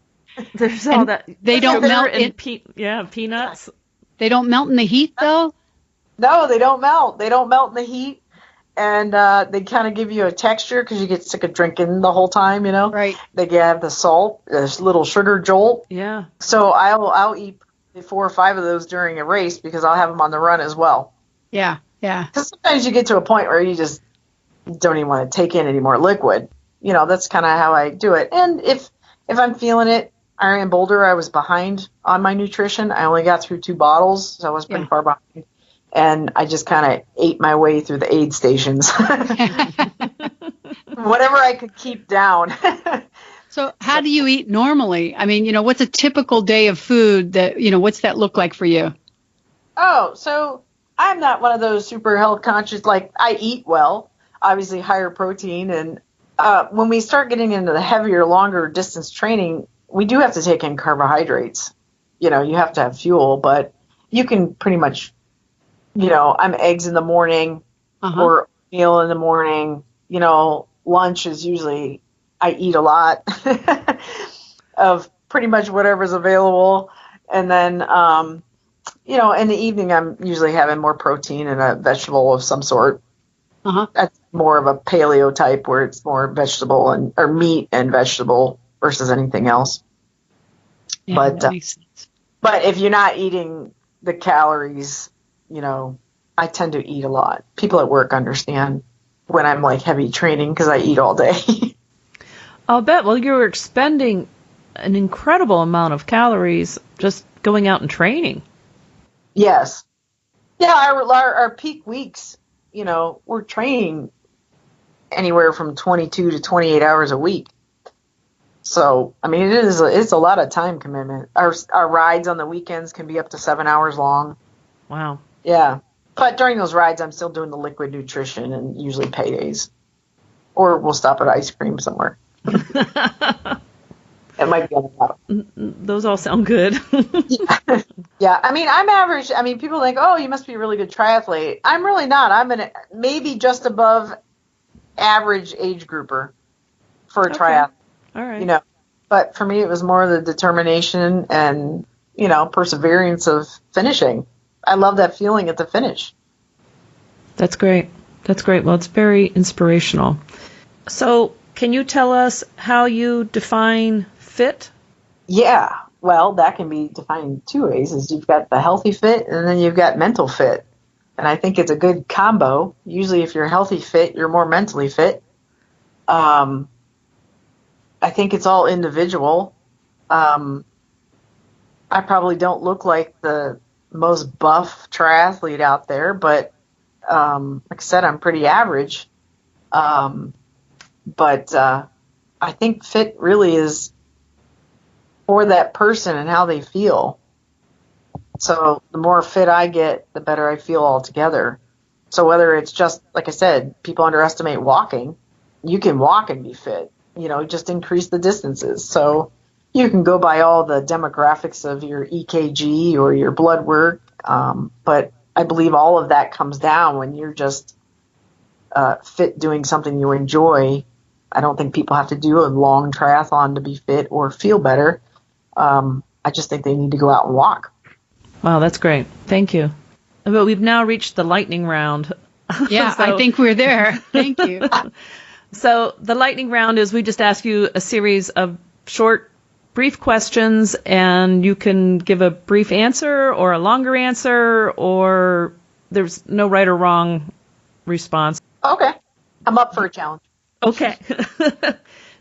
S1: There's all that.
S2: They don't melt in
S1: peanuts.
S2: They don't melt in the heat, though?
S3: No, they don't melt. They don't melt in the heat. And they kind of give you a texture because you get sick of drinking the whole time,
S2: Right.
S3: They have the salt, this little sugar jolt.
S1: Yeah.
S3: So I'll eat 4 or 5 of those during a race because I'll have them on the run as well.
S2: Yeah, yeah.
S3: Because sometimes you get to a point where you just don't even want to take in any more liquid. That's kind of how I do it. And if I'm feeling it, Ironman Boulder, I was behind on my nutrition. I only got through 2 bottles, so I was pretty far behind. And I just kind of ate my way through the aid stations. Whatever I could keep down.
S2: So how do you eat normally? I mean, what's a typical day of food that, what's that look like for you?
S3: Oh, so I'm not one of those super health conscious, like I eat well, obviously higher protein. And when we start getting into the heavier, longer distance training, we do have to take in carbohydrates. You have to have fuel, but you can pretty much, I'm eggs in the morning or meal in the morning. Lunch is usually, I eat a lot of pretty much whatever's available. And then, in the evening, I'm usually having more protein and a vegetable of some sort. That's more of a paleo type where it's more vegetable or meat and vegetable versus anything else.
S2: Yeah, that makes sense.
S3: But if you're not eating the calories, I tend to eat a lot. People at work understand when I'm like heavy training because I eat all day.
S1: I'll bet. Well, you're expending an incredible amount of calories just going out and training.
S3: Yes. Yeah, our peak weeks, we're training anywhere from 22 to 28 hours a week. So, I mean, it's a lot of time commitment. Our rides on the weekends can be up to 7 hours long.
S1: Wow.
S3: Yeah. But during those rides, I'm still doing the liquid nutrition and usually paydays. Or we'll stop at ice cream somewhere. It might be on the bottom.
S1: Those all sound good.
S3: Yeah. I mean, I'm average. I mean, people think, oh, you must be a really good triathlete. I'm really not. I'm maybe just above average age grouper for a triathlete.
S1: All right.
S3: But for me, it was more the determination and, perseverance of finishing. I love that feeling at the finish.
S1: That's great. That's great. Well, it's very inspirational. So, can you tell us how you define fit?
S3: Yeah. Well, that can be defined two ways. Is you've got the healthy fit and then you've got mental fit. And I think it's a good combo. Usually if you're healthy fit, you're more mentally fit. I think it's all individual. I probably don't look like the most buff triathlete out there, but like I said, I'm pretty average. But I think fit really is for that person and how they feel. So the more fit I get, the better I feel altogether. So whether it's just, like I said, people underestimate walking, you can walk and be fit, just increase the distances. So you can go by all the demographics of your EKG or your blood work. But I believe all of that comes down when you're just fit doing something you enjoy. I don't think people have to do a long triathlon to be fit or feel better. I just think they need to go out and walk.
S1: Wow, that's great. Thank you. But we've now reached the lightning round.
S2: Yeah, I think we're there. Thank you.
S1: So the lightning round is we just ask you a series of short, brief questions, and you can give a brief answer or a longer answer, or there's no right or wrong response.
S3: Okay. I'm up for a challenge.
S1: Okay.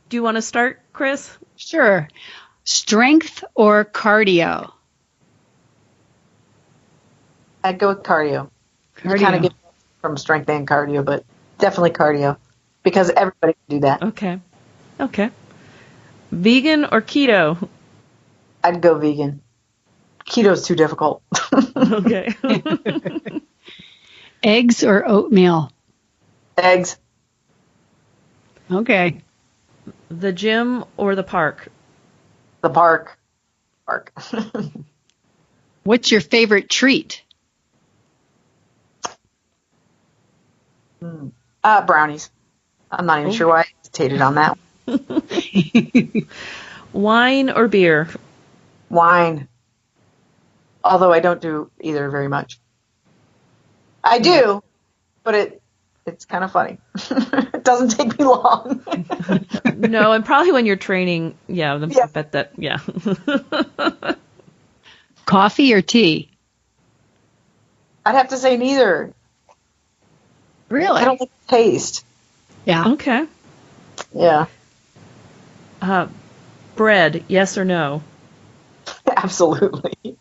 S1: Do you want to start, Chris?
S2: Sure. Strength or cardio?
S3: I'd go with cardio. You kind of get from strength and cardio, but definitely cardio because everybody can do that.
S1: Okay. Vegan or keto?
S3: I'd go vegan. Keto's too difficult.
S1: Okay.
S2: Eggs or oatmeal?
S3: Eggs.
S2: Okay.
S1: The gym or the park?
S3: The park.
S2: What's your favorite treat?
S3: Brownies. I'm not even sure why I hesitated on that one.
S1: Wine or beer?
S3: Wine. Although I don't do either very much. I do, but it's kind of funny. It doesn't take me long.
S1: No, and probably when you're training, I bet that, yeah.
S2: Coffee or tea?
S3: I'd have to say neither.
S2: Really?
S3: I don't like the taste.
S2: Yeah.
S1: Okay.
S3: Yeah.
S1: Bread, yes or no?
S3: Absolutely.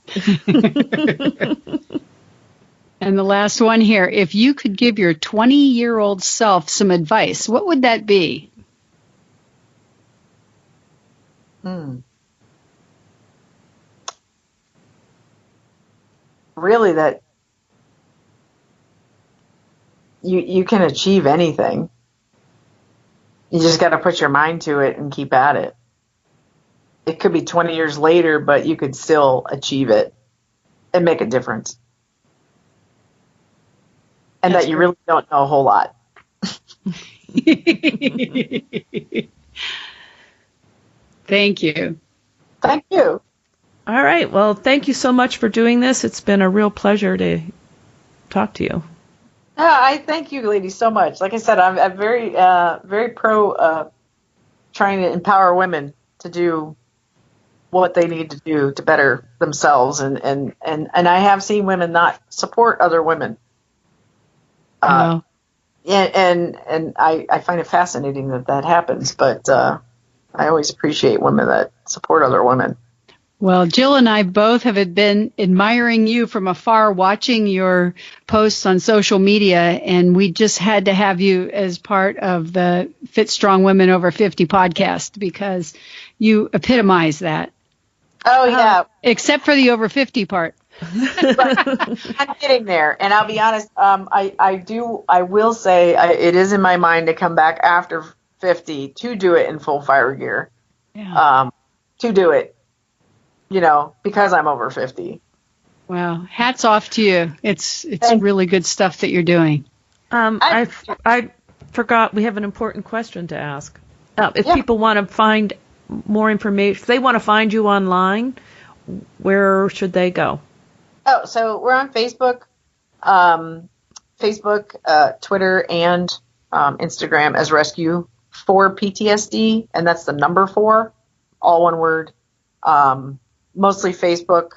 S2: And the last one here. If you could give your 20-year-old self some advice, what would that be?
S3: Really, that you can achieve anything. You just got to put your mind to it and keep at it. It could be 20 years later, but you could still achieve it and make a difference. And
S2: That's
S3: that you
S2: great.
S3: really don't know a whole lot.
S2: Thank you.
S3: Thank you.
S1: All right. Well, thank you so much for doing this. It's been a real pleasure to talk to you.
S3: I thank you, ladies, so much. Like I said, I'm very, very pro trying to empower women to do what they need to do to better themselves. And I have seen women not support other women.
S2: Wow.
S3: And I find it fascinating that happens. But I always appreciate women that support other women.
S2: Well, Jill and I both have been admiring you from afar, watching your posts on social media, and we just had to have you as part of the Fit Strong Women Over 50 podcast because you epitomize that.
S3: Oh, yeah.
S2: Except for the over 50 part.
S3: I'm getting there. And I'll be honest, I will say it is in my mind to come back after 50 to do it in full fire gear.
S2: Yeah.
S3: To do it. Because I'm over 50.
S2: Wow. Hats off to you. It's really good stuff that you're doing.
S1: I forgot we have an important question to ask. If people want to find more information, if they want to find you online, where should they go?
S3: Oh, so we're on Facebook. Facebook, Twitter, and Instagram as Rescue for PTSD, and that's the number 4, all one word. Mostly Facebook,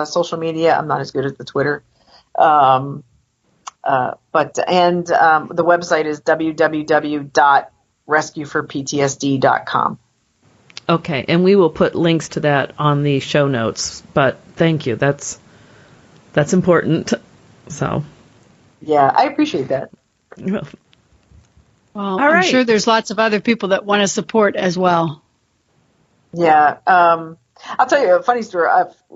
S3: social media. I'm not as good at the Twitter. The website is www.rescueforptsd.com.
S1: Okay, and we will put links to that on the show notes. But thank you. That's important. So. Yeah,
S3: I appreciate that.
S2: Well, I'm sure there's lots of other people that want to support as well.
S3: Yeah. I'll tell you a funny story.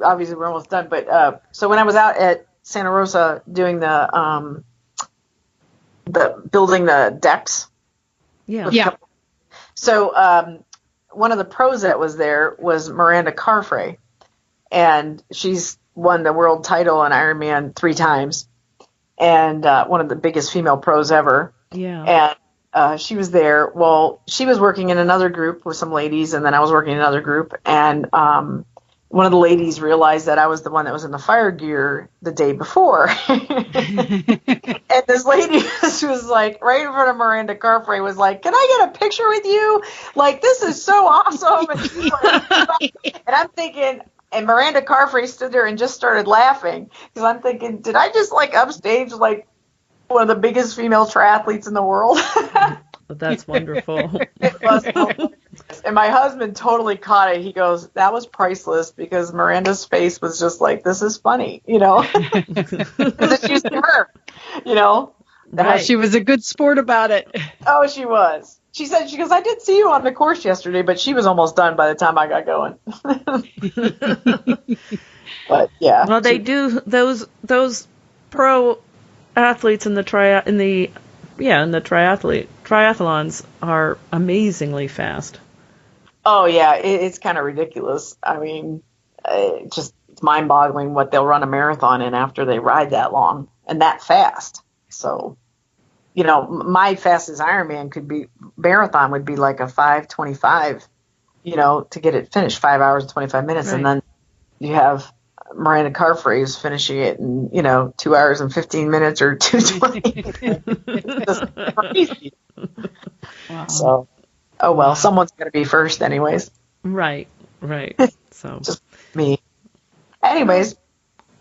S3: Obviously, we're almost done. But so when I was out at Santa Rosa doing the building the decks.
S2: Yeah.
S3: So one of the pros that was there was Miranda Carfrae, and she's won the world title in Ironman 3 times, and one of the biggest female pros ever.
S1: Yeah.
S3: And she was there. Well, she was working in another group with some ladies, and then I was working in another group, and one of the ladies realized that I was the one that was in the fire gear the day before. And this lady was like, right in front of Miranda Carfrae, was like, "Can I get a picture with you? Like, this is so awesome." And, she's like, and I'm thinking, and Miranda Carfrae stood there and just started laughing, because I'm thinking, did I just like upstage like one of the biggest female triathletes in the world?
S1: That's wonderful.
S3: It was. And my husband totally caught it. He goes, "That was priceless," because Miranda's face was just like, "This is funny," because it's used to her,
S2: Right. She was a good sport about it.
S3: Oh, she was. She goes, "I did see you on the course yesterday," but she was almost done by the time I got going. But yeah.
S1: Well, they do those pro athletes in the triathlons are amazingly fast.
S3: Oh yeah, it's kind of ridiculous. I mean, it's mind-boggling what they'll run a marathon in after they ride that long and that fast. So, my fastest Ironman marathon would be like a 5:25, to get it finished, 5 hours and 25 minutes. Right. And then you have Miranda Carfrae is finishing it in, 2 hours and 15 minutes or 2:20. It's just crazy. Wow. So, oh well, someone's going to be first anyways.
S1: Right. So
S3: just me. Anyways.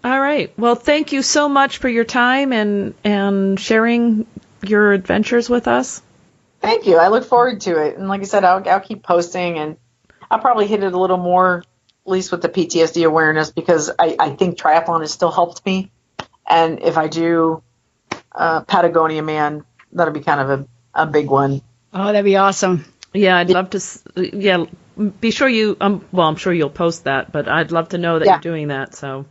S1: All right. Well, thank you so much for your time and sharing your adventures with us.
S3: Thank you. I look forward to it. And like I said, I'll keep posting, and I'll probably hit it a little more, at least with the PTSD awareness, because I think triathlon has still helped me. And if I do Patagonia Man, that'll be kind of a big one.
S2: Oh, that'd be awesome.
S1: Yeah, I'd love to. Yeah, be sure you. Well, I'm sure you'll post that, but I'd love to know that you're doing that. So.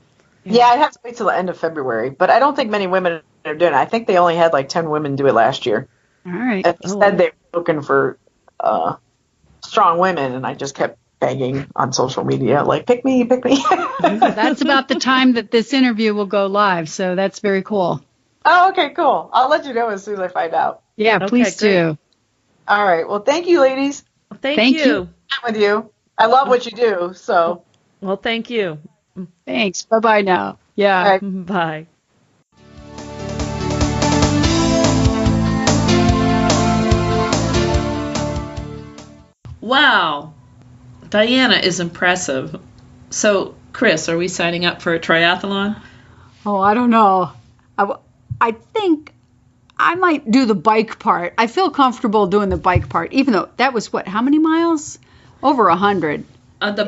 S3: Yeah, I'd have to wait till the end of February, but I don't think many women are doing it. I think they only had like 10 women do it last year.
S2: All right.
S3: And instead, they were looking for strong women, and I just kept begging on social media, like, pick me.
S2: That's about the time that this interview will go live, so that's very cool.
S3: Oh, okay, cool. I'll let you know as soon as I find out.
S2: Yeah, okay, please do.
S3: All right. Well, thank you, ladies.
S1: Thank you.
S3: With you. I love what you do, so.
S1: Well, thank you.
S2: Thanks. Bye-bye now. Yeah.
S3: Right.
S1: Bye. Wow. Diana is impressive. So, Chris, are we signing up for a triathlon?
S2: Oh, I don't know. I think I might do the bike part. I feel comfortable doing the bike part, even though that was how many miles? Over 100.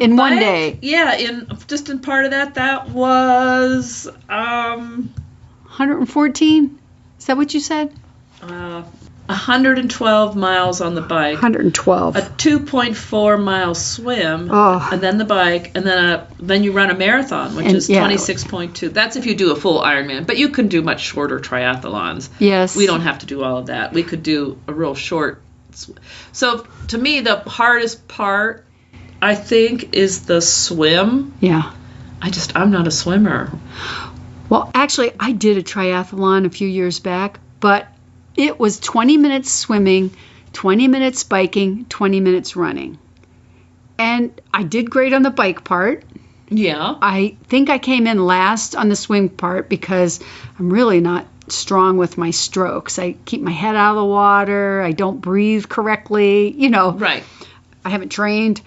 S2: In one day.
S1: Yeah, in part of that was
S2: 114. Is that what you said?
S1: 112 miles on the bike.
S2: 112.
S1: A 2.4 mile swim,
S2: oh.
S1: And then the bike, and then you run a marathon, which is 26.2. That's if you do a full Ironman, but you can do much shorter triathlons.
S2: Yes.
S1: We don't have to do all of that. We could do a real short. So to me, the hardest part, I think, is the swim.
S2: Yeah.
S1: I'm not a swimmer.
S2: Well, actually, I did a triathlon a few years back, but it was 20 minutes swimming, 20 minutes biking, 20 minutes running. And I did great on the bike part.
S1: Yeah.
S2: I think I came in last on the swim part because I'm really not strong with my strokes. I keep my head out of the water. I don't breathe correctly.
S1: Right.
S2: I haven't trained,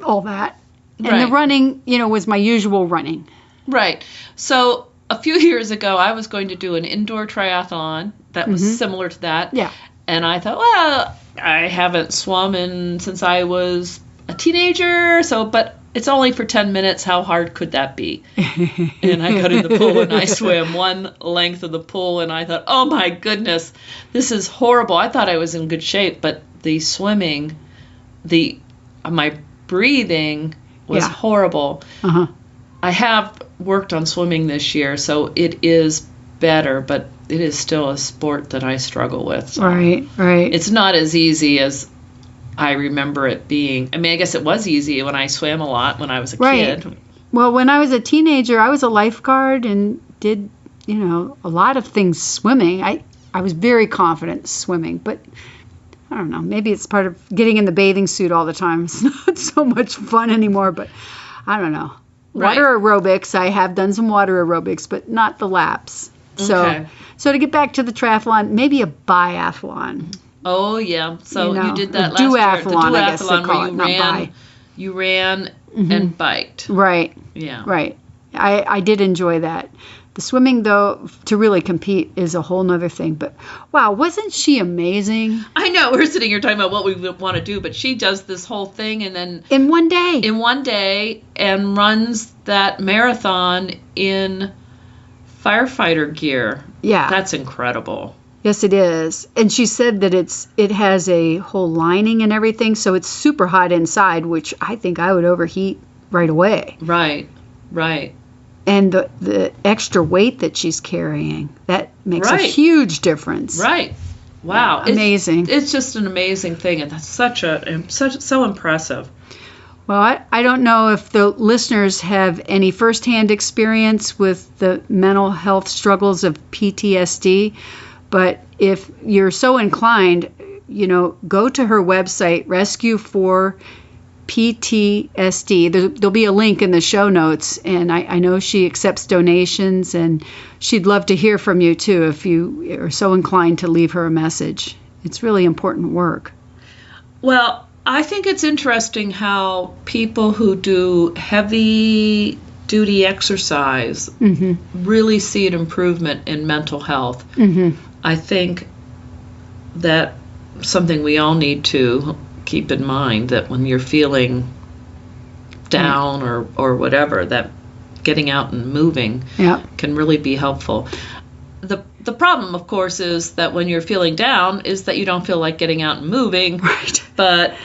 S2: all that. And
S1: Right.
S2: the running, was my usual running.
S1: Right. So a few years ago, I was going to do an indoor triathlon that was similar to that.
S2: Yeah.
S1: And I thought, well, I haven't swum since I was a teenager, but it's only for 10 minutes. How hard could that be? And I got in the pool and I swam one length of the pool and I thought, oh my goodness, this is horrible. I thought I was in good shape, but the swimming, my breathing was horrible.
S2: Uh-huh.
S1: I have worked on swimming this year, so it is better, but it is still a sport that I struggle with. So
S2: Right.
S1: it's not as easy as I remember it being. I mean, I guess it was easy when I swam a lot when I was a kid.
S2: Well, when I was a teenager, I was a lifeguard and did, a lot of things swimming. I was very confident swimming, but I don't know. Maybe it's part of getting in the bathing suit all the time. It's not so much fun anymore, but I don't know. Water aerobics, I have done some water aerobics, but not the laps. So to get back to the triathlon, maybe a biathlon.
S1: Oh, yeah. So you did that last
S2: duathlon,
S1: year. The
S2: I guess they call
S1: where you ran and biked.
S2: Right.
S1: Yeah.
S2: Right. I did enjoy that. The swimming, though, to really compete is a whole nother thing. But, wow, wasn't she amazing?
S1: I know. We're sitting here talking about what we want to do, but she does this whole thing and then...
S2: In one day.
S1: And runs that marathon in firefighter gear.
S2: Yeah.
S1: That's incredible.
S2: Yes, it is. And she said that it has a whole lining and everything, so it's super hot inside, which I think I would overheat right away.
S1: Right.
S2: And the extra weight that she's carrying, that makes a huge difference.
S1: Right. Wow.
S2: Amazing.
S1: It's just an amazing thing, and that's so impressive.
S2: Well, I don't know if the listeners have any firsthand experience with the mental health struggles of PTSD, but if you're so inclined, go to her website, Rescue for PTSD. There'll be a link in the show notes, and I know she accepts donations, and she'd love to hear from you, too, if you are so inclined to leave her a message. It's really important work.
S1: Well, I think it's interesting how people who do heavy-duty exercise really see an improvement in mental health. I think that something we all need to keep in mind, that when you're feeling down or whatever, that getting out and moving can really be helpful. The problem, of course, is that when you're feeling down is that you don't feel like getting out and moving.
S2: Right.
S1: But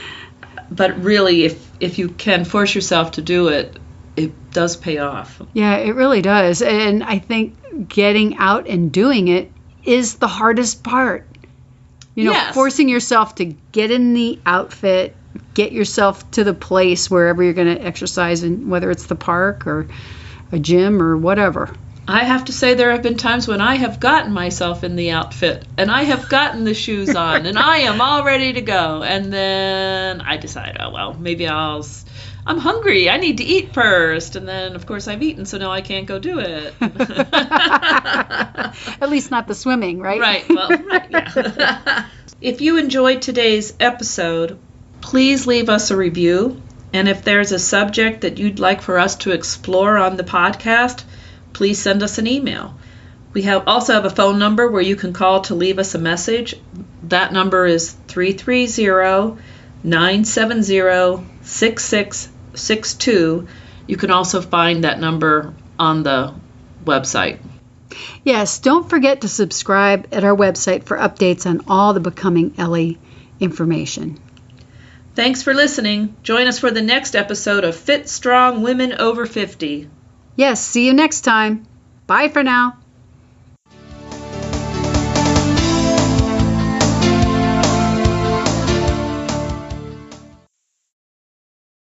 S1: really, if you can force yourself to do it, it does pay off. Yeah,
S2: it really does. And I think getting out and doing it is the hardest part. Forcing yourself to get in the outfit, get yourself to the place wherever you're going to exercise, and whether it's the park or a gym or whatever.
S1: I have to say there have been times when I have gotten myself in the outfit and I have gotten the shoes on and I am all ready to go. And then I decide, oh, well, maybe I'm hungry. I need to eat first. And then, of course, I've eaten, so now I can't go do it.
S2: At least not the swimming, right?
S1: Right. Well, right, yeah. If you enjoyed today's episode, please leave us a review. And if there's a subject that you'd like for us to explore on the podcast, please send us an email. We also have a phone number where you can call to leave us a message. That number is 330-970-6662. You can also find that number on the website.
S2: Yes, don't forget to subscribe at our website for updates on all the Becoming Ellie information.
S1: Thanks for listening. Join us for the next episode of Fit, Strong Women Over 50.
S2: Yes, see you next time. Bye for now.